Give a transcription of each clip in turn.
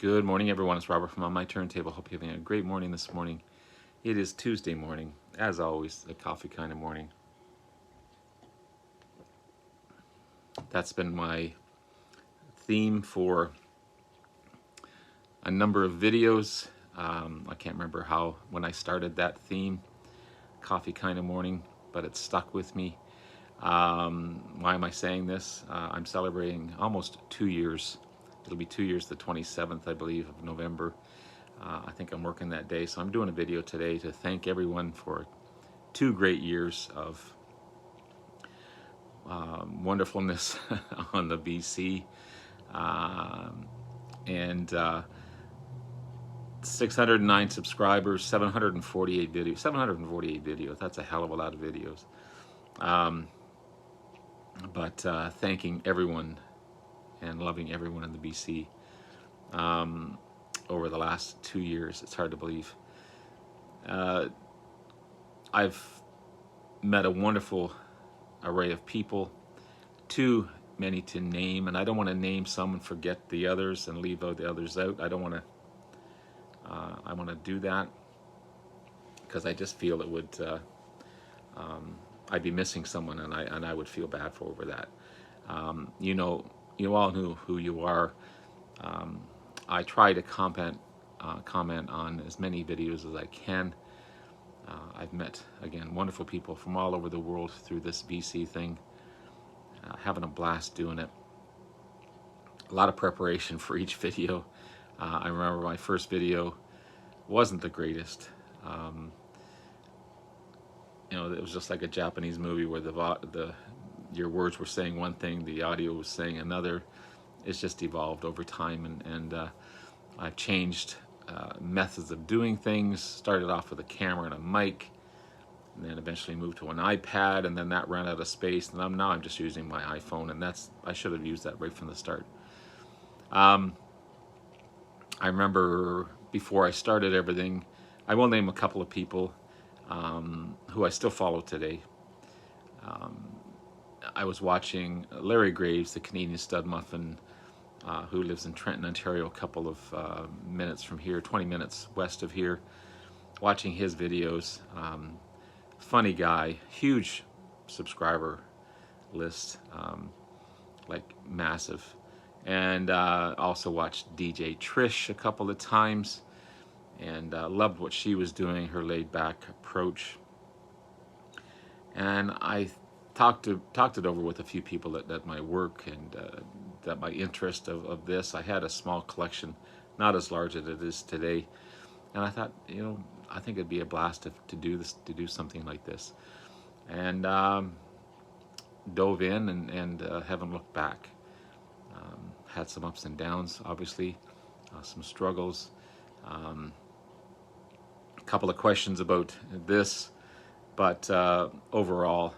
Good morning, everyone. It's Robert from On My Turntable. Hope you're having a great morning this morning. It is Tuesday morning, as always, a coffee kind of morning. That's been my theme for a number of videos. I can't remember when I started that theme, coffee kind of morning, but it stuck with me. Why am I saying this? I'm celebrating almost 2 years. It'll be 2 years, the 27th, I believe, of November. I think I'm working that day, so I'm doing a video today to thank everyone for 2 great years of wonderfulness on the BC, and 609 subscribers, 748 videos. 748 videos. That's a hell of a lot of videos. But thanking everyone and loving everyone in the BC over the last 2 years. It's hard to believe. I've met a wonderful array of people, too many to name, and I don't want to name some and forget the others and leave the others out. I don't want to. I want to do that because I just feel it would. I'd be missing someone, and I would feel bad for over that. You know, you all know who you are. I try to comment on as many videos as I can. I've met, again, wonderful people from all over the world through this BC thing, having a blast doing it. A lot of preparation for each video. I remember my first video wasn't the greatest. You know, it was just like a Japanese movie where your words were saying one thing, the audio was saying another. It's just evolved over time, and I've changed methods of doing things. Started off with a camera and a mic, and then eventually moved to an iPad, and then that ran out of space, and now I'm just using my iPhone, and I should have used that right from the start. I remember before I started everything, I will name a couple of people who I still follow today. I was watching Larry Graves, the Canadian stud muffin, who lives in Trenton, Ontario, a couple of minutes from here, 20 minutes west of here, watching his videos. Funny guy, huge subscriber list, like massive. And also watched DJ Trish a couple of times, and loved what she was doing, her laid-back approach. And I talked it over with a few people at my work, and that my interest of this. I had a small collection, not as large as it is today, and I thought, I think it'd be a blast to do something like this, and dove in and haven't looked back. Had some ups and downs, obviously, some struggles, a couple of questions about this, but overall,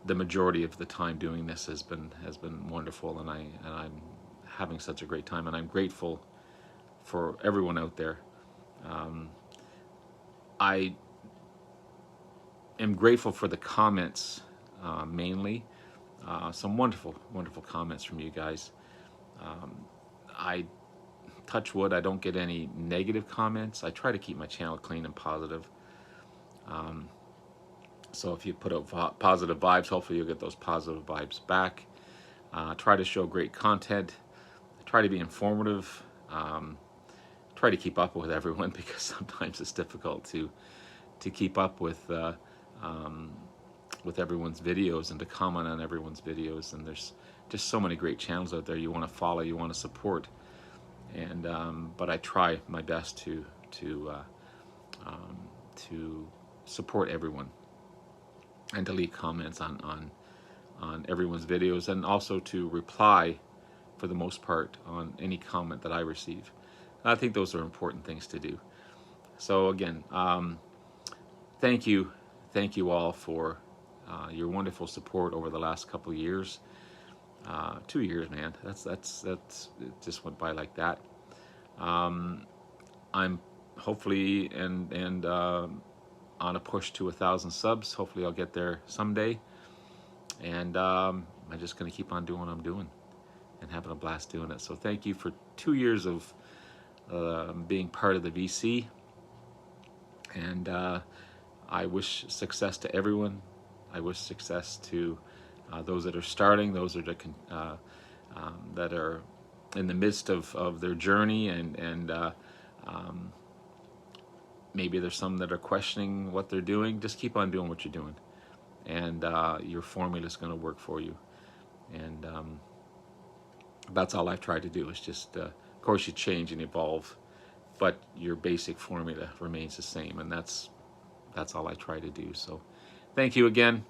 the majority of the time doing this has been wonderful, and I'm having such a great time, and I'm grateful for everyone out there. I am grateful for the comments, mainly. Some wonderful comments from you guys. I touch wood, I don't get any negative comments. I try to keep my channel clean and positive. So if you put out positive vibes, hopefully you'll get those positive vibes back. Try to show great content. Try to be informative. Try to keep up with everyone, because sometimes it's difficult to keep up with everyone's videos and to comment on everyone's videos. And there's just so many great channels out there you want to follow, you want to support. And but I try my best to support everyone, and to leave comments on everyone's videos, and also to reply for the most part on any comment that I receive. I think those are important things to do. So again, thank you all for your wonderful support over the last couple of years. 2 years, man. That's it just went by like that. I'm hopefully and on a push to 1,000 subs. Hopefully I'll get there someday, and I'm just going to keep on doing what I'm doing. and having a blast doing it. So thank you for 2 years of being part of the VC, and I wish success to everyone. I wish success to those that are starting, those that are in the midst of their journey, and maybe there's some that are questioning what they're doing. Just keep on doing what you're doing, and your formula is going to work for you. And that's all I've tried to do. Is just, of course, you change and evolve, but your basic formula remains the same, and that's all I try to do. So, thank you again,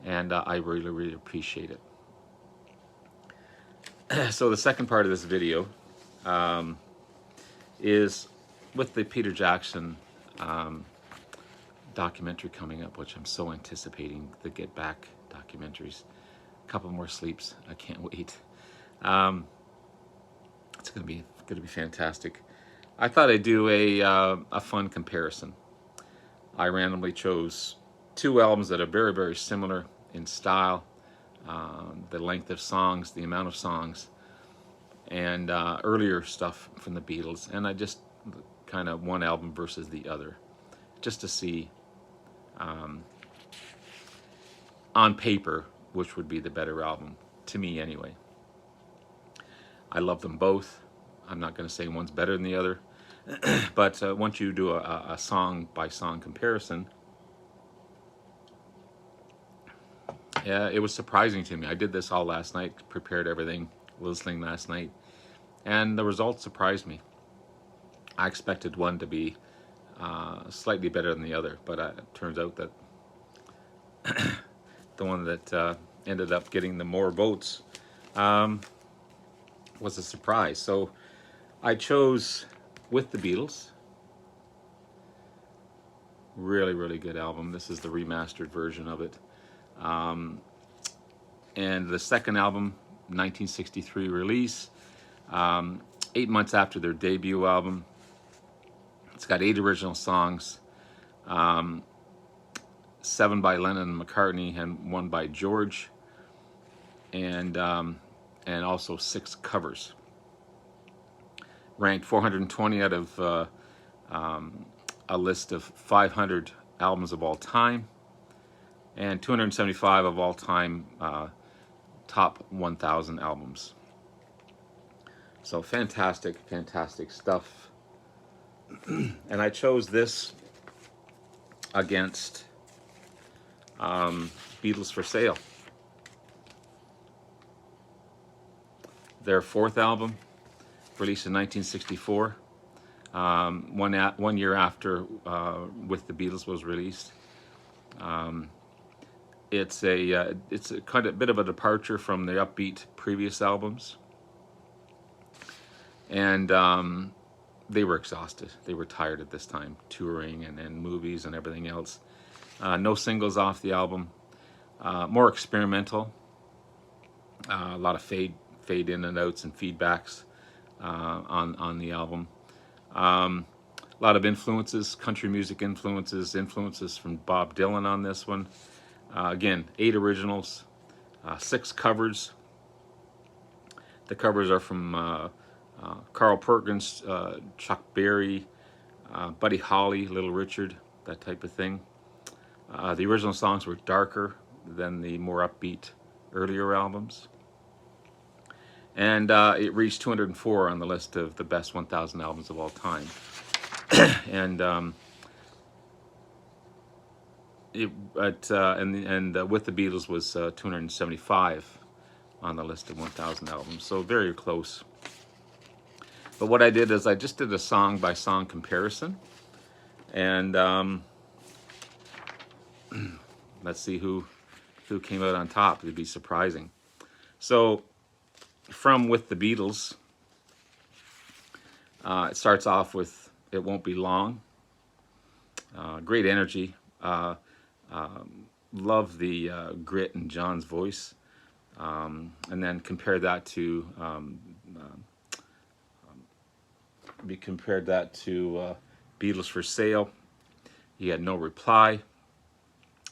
and I really, really appreciate it. So the second part of this video is with the Peter Jackson documentary coming up, which I'm so anticipating, the Get Back documentaries. A couple more sleeps. I can't wait. It's gonna be fantastic. I thought I'd do a fun comparison. I randomly chose two albums that are very, very similar in style, the length of songs, the amount of songs, and earlier stuff from the Beatles, and I just kind of one album versus the other, just to see on paper which would be the better album, to me anyway. I love them both. I'm not going to say one's better than the other, but once you do a song by song comparison, yeah, it was surprising to me. I did this all last night, prepared everything, listening last night, and the results surprised me. I expected one to be slightly better than the other, but it turns out that the one that ended up getting the more votes was a surprise. So I chose With the Beatles. Really, really good album. This is the remastered version of it. And the second album, 1963 release, 8 months after their debut album. It's got 8 original songs, 7 by Lennon and McCartney and 1 by George, and also 6 covers. Ranked 420 out of a list of 500 albums of all time, and 275 of all time top 1,000 albums. So fantastic, fantastic stuff. And I chose this against Beatles for Sale. Their fourth album, released in 1964, 1 year after With the Beatles was released. It's a kind of bit of a departure from the upbeat previous albums, and they were exhausted. They were tired at this time, touring and movies and everything else. No singles off the album. More experimental. A lot of fade in and outs and feedbacks on the album. A lot of influences, country music influences from Bob Dylan on this one. Again, 8 originals, 6 covers. The covers are from Carl Perkins, Chuck Berry, Buddy Holly, Little Richard, that type of thing. The original songs were darker than the more upbeat earlier albums. And it reached 204 on the list of the best 1,000 albums of all time. And With the Beatles was 275 on the list of 1,000 albums. So very close. But what I did is I just did a song by song comparison, and let's see who came out on top. It'd be surprising. So from With the Beatles, it starts off with It Won't Be Long. Great energy. Love the grit in John's voice. And then compare that to Beatles for Sale. He Had No Reply.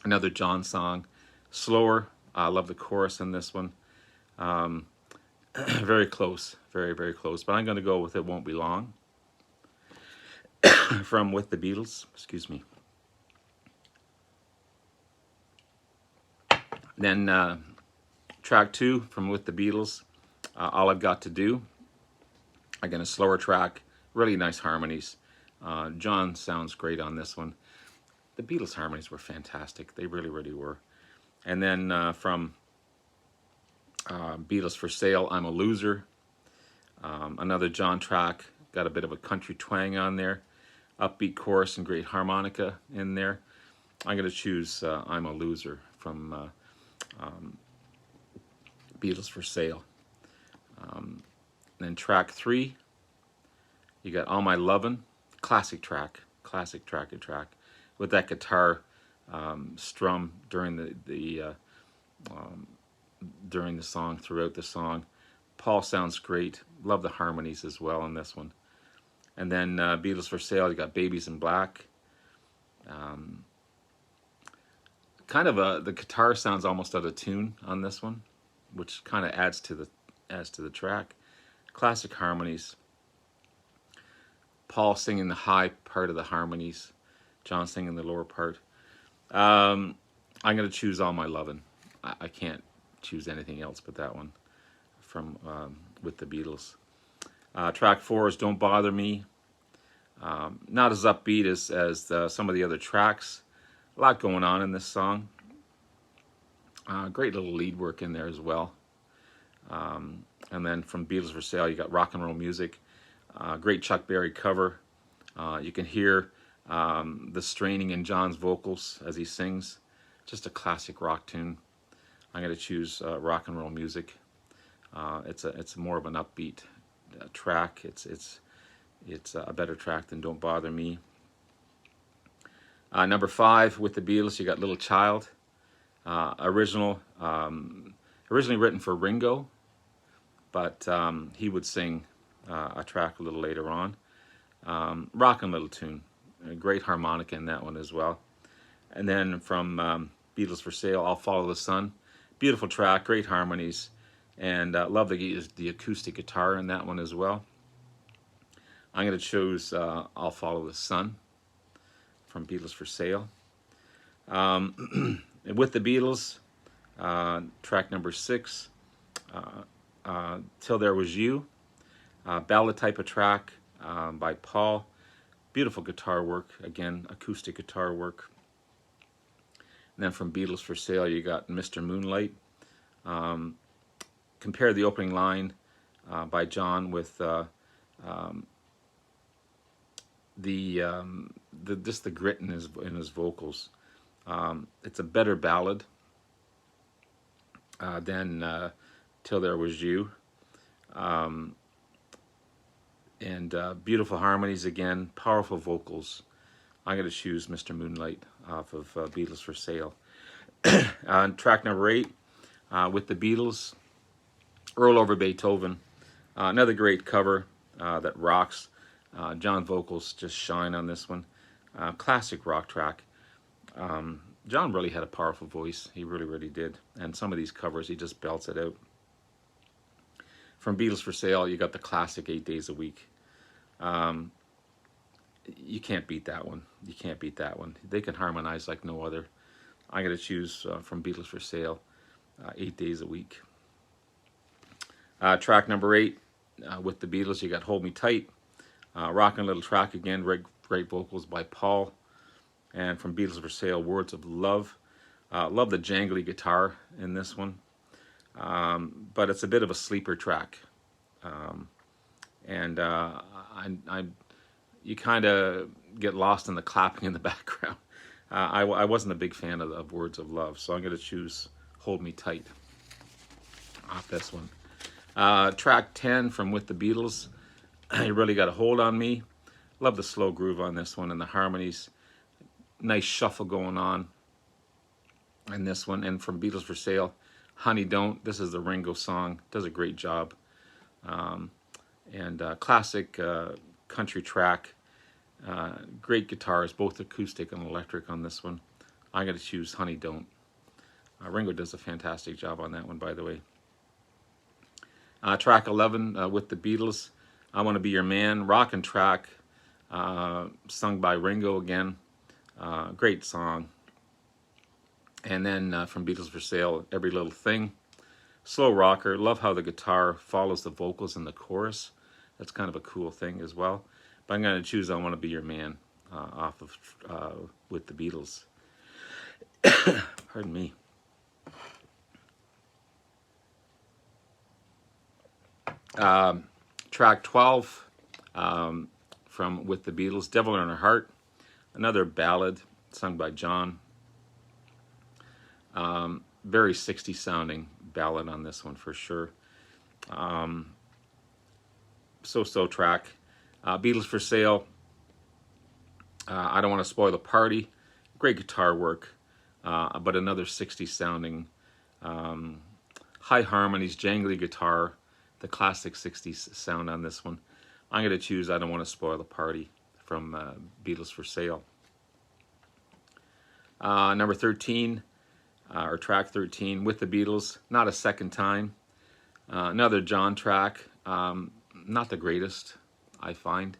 Another John song, slower. I love the chorus in this one. Very close, very, very close. But I'm going to go with It Won't Be Long from With the Beatles. Excuse me. Then track 2 from With the Beatles, All I've Got to Do. Again, a slower track, really nice harmonies. John sounds great on this one. The Beatles harmonies were fantastic. They really, really were. And then from Beatles for Sale, I'm a Loser. Another John track, got a bit of a country twang on there. Upbeat chorus and great harmonica in there. I'm going to choose I'm a Loser from Beatles for Sale. Then track 3, you got All My Lovin', classic track, with that guitar strum during during the song, throughout the song. Paul sounds great. Love the harmonies as well on this one. And then Beatles for Sale, you got Babies in Black. The guitar sounds almost out of tune on this one, which kind of adds to the track. Classic harmonies. Paul singing the high part of the harmonies, John singing the lower part. I'm going to choose All My Lovin'. I can't choose anything else but that one from With the Beatles. Track 4 is Don't Bother Me. Not as upbeat as some of the other tracks. A lot going on in this song. Great little lead work in there as well. And then from Beatles for Sale, you got Rock and Roll Music. Great Chuck Berry cover. You can hear the straining in John's vocals as he sings. Just a classic rock tune. I'm going to choose Rock and Roll Music. It's more of an upbeat track. It's a better track than Don't Bother Me. Number 5 with the Beatles, you got Little Child. Originally written for Ringo, but he would sing a track a little later on. Rockin' little tune. A great harmonica in that one as well. And then from Beatles for Sale, I'll Follow the Sun. Beautiful track, great harmonies, and love the acoustic guitar in that one as well. I'm going to choose I'll Follow the Sun from Beatles for Sale. With the Beatles, track number 6, Till There Was You. Ballad type of track by Paul. Beautiful guitar work, again, acoustic guitar work. And then from Beatles for Sale, you got Mr. Moonlight. Compare the opening line by John with just the grit in his vocals. It's a better ballad than Till There Was You. And beautiful harmonies again, powerful vocals. I'm going to choose Mr. Moonlight off of Beatles for Sale. Track number 8, with the Beatles, Earl Over Beethoven. Another great cover that rocks. John vocals just shine on this one. Classic rock track. John really had a powerful voice. He really, really did. And some of these covers, he just belts it out. From Beatles for Sale, you got the classic 8 Days a Week. You can't beat that one. You can't beat that one. They can harmonize like no other. I'm going to choose from Beatles for Sale, 8 Days a Week. Track number 8, with the Beatles, you got Hold Me Tight. Rockin' little track again, great vocals by Paul. And from Beatles for Sale, Words of Love. Love the jangly guitar in this one. But it's a bit of a sleeper track. You kind of get lost in the clapping in the background. I wasn't a big fan of Words of Love, so I'm going to choose Hold Me Tight off this one. Track 10 from With the Beatles, You Really Got a Hold on Me. Love the slow groove on this one and the harmonies. Nice shuffle going on in this one. And from Beatles for Sale, Honey Don't. This is the Ringo song. Does a great job. Classic country track. Great guitars, both acoustic and electric on this one. I'm going to choose Honey Don't. Ringo does a fantastic job on that one, by the way. Track 11 with the Beatles, I Want to Be Your Man, rockin' track, sung by Ringo again. Great song. And then from Beatles for Sale, Every Little Thing. Slow rocker. Love how the guitar follows the vocals in the chorus. That's kind of a cool thing as well. But I'm going to choose I Want to Be Your Man off of with the Beatles. Pardon me. Track 12 from With the Beatles, Devil in Her Heart. Another ballad sung by John. Very 60s sounding ballad on this one for sure. So track. Beatles for Sale. I Don't Want to Spoil the Party. Great guitar work, but another 60s sounding. High harmonies, jangly guitar, the classic 60s sound on this one. I'm going to choose I Don't Want to Spoil the Party from Beatles for Sale. Number 13, or track 13, With the Beatles, Not a Second Time. Another John track, not the greatest, I find.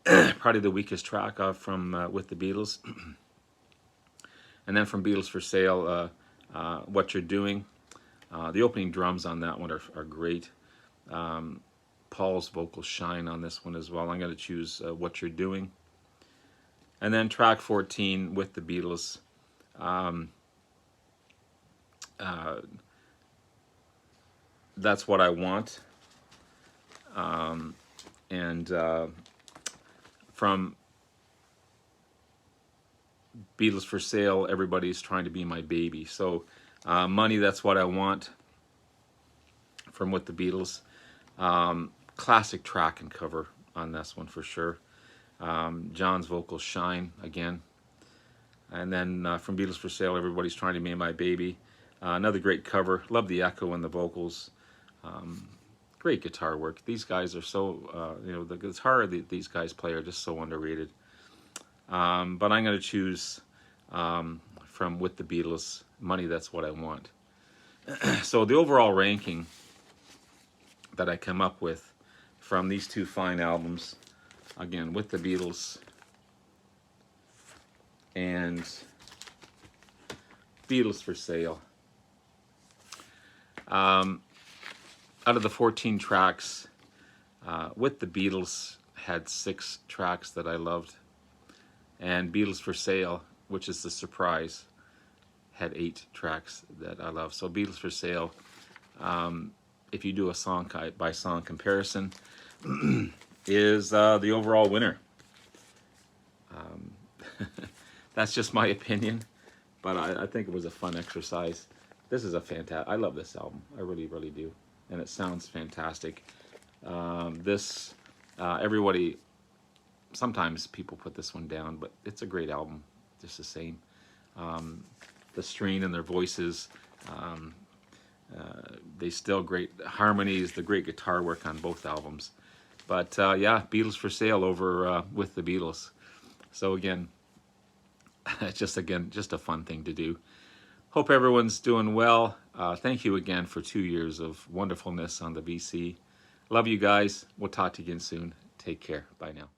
Probably the weakest track from With the Beatles. And then from Beatles for Sale, What You're Doing. The opening drums on that one are great. Paul's vocals shine on this one as well. I'm going to choose What You're Doing. And then track 14 with the Beatles. That's What I Want. From Beatles for Sale, Everybody's Trying to Be My Baby. So Money, That's What I Want from With the Beatles. Classic track and cover on this one for sure. John's vocals shine again. And then from Beatles for Sale, Everybody's Trying to Be My Baby. Another great cover. Love the echo in the vocals. Great guitar work. These guys are so, the guitar that these guys play are just so underrated. But I'm going to choose from With the Beatles, Money, That's What I Want. So the overall ranking that I come up with from these two fine albums, again, With the Beatles and Beatles for Sale. Out of the 14 tracks, With the Beatles had 6 tracks that I loved. And Beatles for Sale, which is the surprise, had 8 tracks that I love. So Beatles for Sale, if you do a song by song comparison, is the overall winner. That's just my opinion, but I think it was a fun exercise. This is a fantastic, I love this album. I really, really do. And it sounds fantastic. Everybody, sometimes people put this one down, but it's a great album, just the same. The strain in their voices, they still great harmonies, the great guitar work on both albums. But yeah, Beatles for Sale over With the Beatles. So again, just a fun thing to do. Hope everyone's doing well. Thank you again for 2 years of wonderfulness on the VC. Love you guys. We'll talk to you again soon. Take care. Bye now.